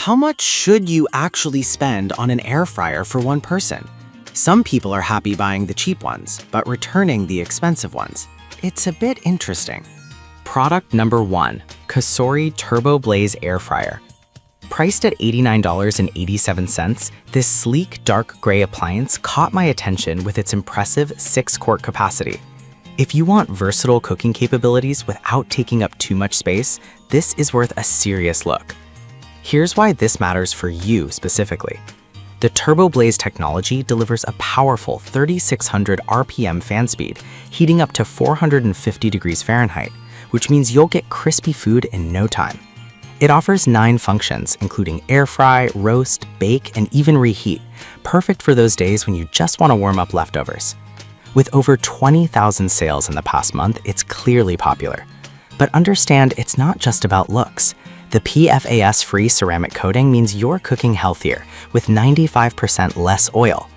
how much should you actually spend on an air fryer for one person? Some people are happy buying the cheap ones, but returning the expensive ones. It's a bit interesting. Product number 1, Cosori Turbo Blaze Air Fryer. Priced at $89.87, this sleek dark gray appliance caught my attention with its impressive 6-quart capacity. If you want versatile cooking capabilities without taking up too much space, this is worth a serious look. Here's why this matters for you specifically. The Turbo Blaze technology delivers a powerful 3,600 RPM fan speed, heating up to 450 degrees Fahrenheit, which means you'll get crispy food in no time. It offers 9 functions, including air fry, roast, bake, and even reheat, perfect for those days when you just want to warm up leftovers. With over 20,000 sales in the past month, it's clearly popular. But understand, it's not just about looks. The PFAS-free ceramic coating means you're cooking healthier, with 95% less oil.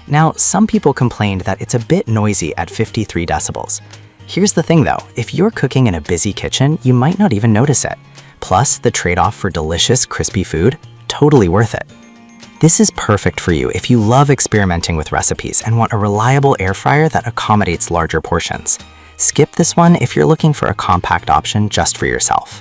Now, some people complained that it's a bit noisy at 53 decibels. Here's the thing though, if you're cooking in a busy kitchen, you might not even notice it. Plus, the trade-off for delicious, crispy food, totally worth it. This is perfect for you if you love experimenting with recipes and want a reliable air fryer that accommodates larger portions. Skip this one if you're looking for a compact option just for yourself.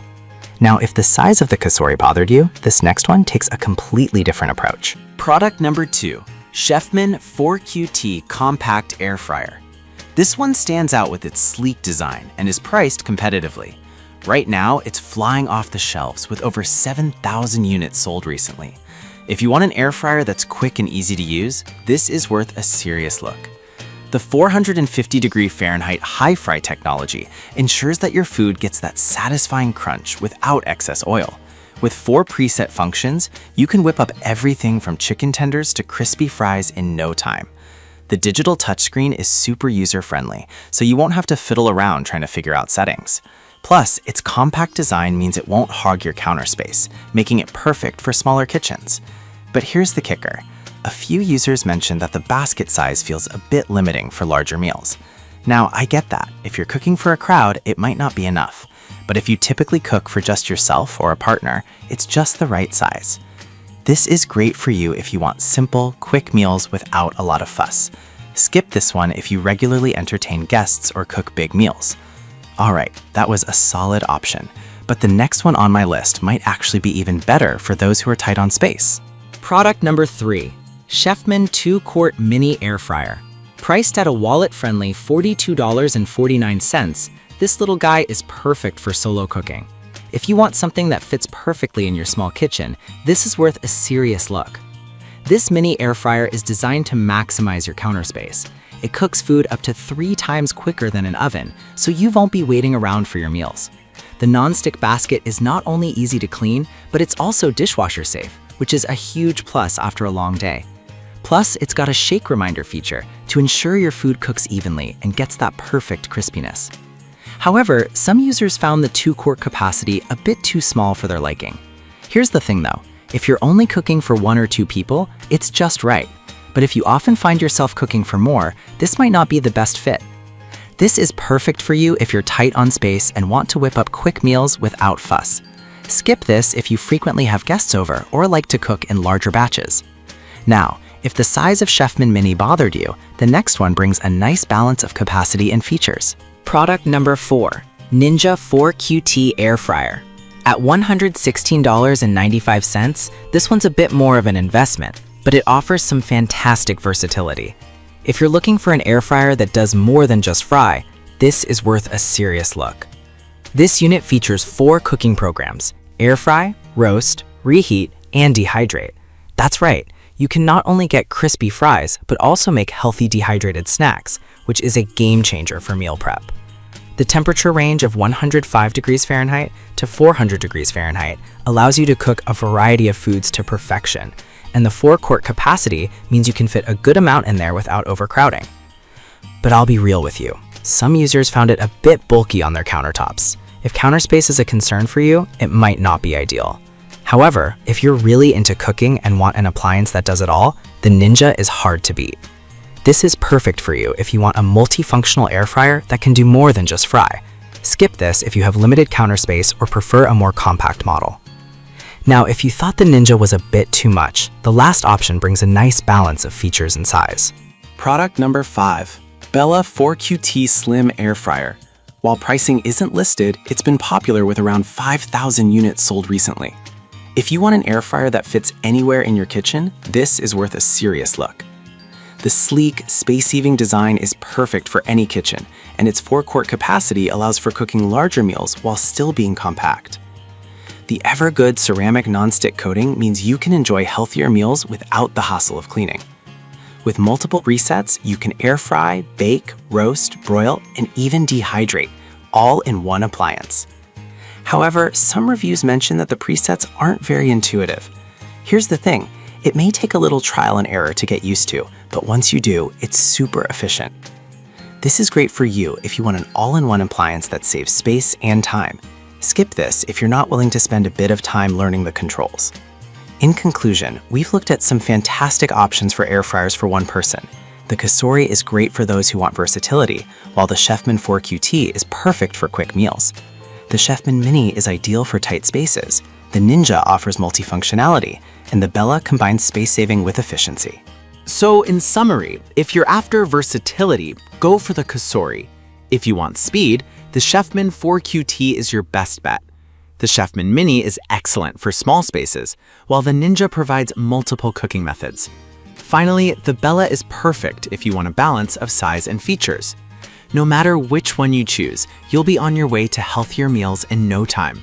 Now, if the size of the Cosori bothered you, this next one takes a completely different approach. Product number 2, Chefman 4QT Compact Air Fryer. This one stands out with its sleek design and is priced competitively. Right now, it's flying off the shelves with over 7,000 units sold recently. If you want an air fryer that's quick and easy to use, this is worth a serious look. The 450 degree Fahrenheit high fry technology ensures that your food gets that satisfying crunch without excess oil. With 4 preset functions, you can whip up everything from chicken tenders to crispy fries in no time. The digital touchscreen is super user-friendly, so you won't have to fiddle around trying to figure out settings. Plus, its compact design means it won't hog your counter space, making it perfect for smaller kitchens. But here's the kicker. A few users mentioned that the basket size feels a bit limiting for larger meals. Now, I get that. If you're cooking for a crowd, it might not be enough. But if you typically cook for just yourself or a partner, it's just the right size. This is great for you if you want simple, quick meals without a lot of fuss. Skip this one if you regularly entertain guests or cook big meals. Alright, that was a solid option, but the next one on my list might actually be even better for those who are tight on space. Product number 3, Chefman 2-quart Mini Air Fryer. Priced at a wallet-friendly $42.49, this little guy is perfect for solo cooking. If you want something that fits perfectly in your small kitchen, this is worth a serious look. This mini air fryer is designed to maximize your counter space. It cooks food up to 3 times quicker than an oven, so you won't be waiting around for your meals. The non-stick basket is not only easy to clean, but it's also dishwasher safe, which is a huge plus after a long day. Plus, it's got a shake reminder feature to ensure your food cooks evenly and gets that perfect crispiness. However, some users found the 2-quart capacity a bit too small for their liking. Here's the thing though, if you're only cooking for 1 or 2 people, it's just right. But if you often find yourself cooking for more, this might not be the best fit. This is perfect for you if you're tight on space and want to whip up quick meals without fuss. Skip this if you frequently have guests over or like to cook in larger batches. Now, if the size of Chefman Mini bothered you, the next one brings a nice balance of capacity and features. Product number 4, Ninja 4QT Air Fryer. At $116.95, this one's a bit more of an investment, but it offers some fantastic versatility. If you're looking for an air fryer that does more than just fry, this is worth a serious look. This unit features 4 cooking programs: air fry, roast, reheat, and dehydrate. That's right, you can not only get crispy fries, but also make healthy dehydrated snacks, which is a game changer for meal prep. The temperature range of 105 degrees Fahrenheit to 400 degrees Fahrenheit allows you to cook a variety of foods to perfection, and the 4-quart capacity means you can fit a good amount in there without overcrowding. But I'll be real with you, some users found it a bit bulky on their countertops. If counter space is a concern for you, it might not be ideal. However, if you're really into cooking and want an appliance that does it all, the Ninja is hard to beat. This is perfect for you if you want a multifunctional air fryer that can do more than just fry. Skip this if you have limited counter space or prefer a more compact model. Now, if you thought the Ninja was a bit too much, the last option brings a nice balance of features and size. Product number 5. Bella 4QT Slim Air Fryer. While pricing isn't listed, it's been popular with around 5,000 units sold recently. If you want an air fryer that fits anywhere in your kitchen, this is worth a serious look. The sleek, space-saving design is perfect for any kitchen, and its 4-quart capacity allows for cooking larger meals while still being compact. The Evergood ceramic nonstick coating means you can enjoy healthier meals without the hassle of cleaning. With multiple resets, you can air fry, bake, roast, broil, and even dehydrate, all in one appliance. However, some reviews mention that the presets aren't very intuitive. Here's the thing, it may take a little trial and error to get used to, but once you do, it's super efficient. This is great for you if you want an all-in-one appliance that saves space and time. Skip this if you're not willing to spend a bit of time learning the controls. In conclusion, we've looked at some fantastic options for air fryers for one person. The Cosori is great for those who want versatility, while the Chefman 4QT is perfect for quick meals. The Chefman Mini is ideal for tight spaces, the Ninja offers multifunctionality, and the Bella combines space saving with efficiency. So in summary, if you're after versatility, go for the Cosori. If you want speed, the Chefman 4QT is your best bet. The Chefman Mini is excellent for small spaces, while the Ninja provides multiple cooking methods. Finally, the Bella is perfect if you want a balance of size and features. No matter which one you choose, you'll be on your way to healthier meals in no time.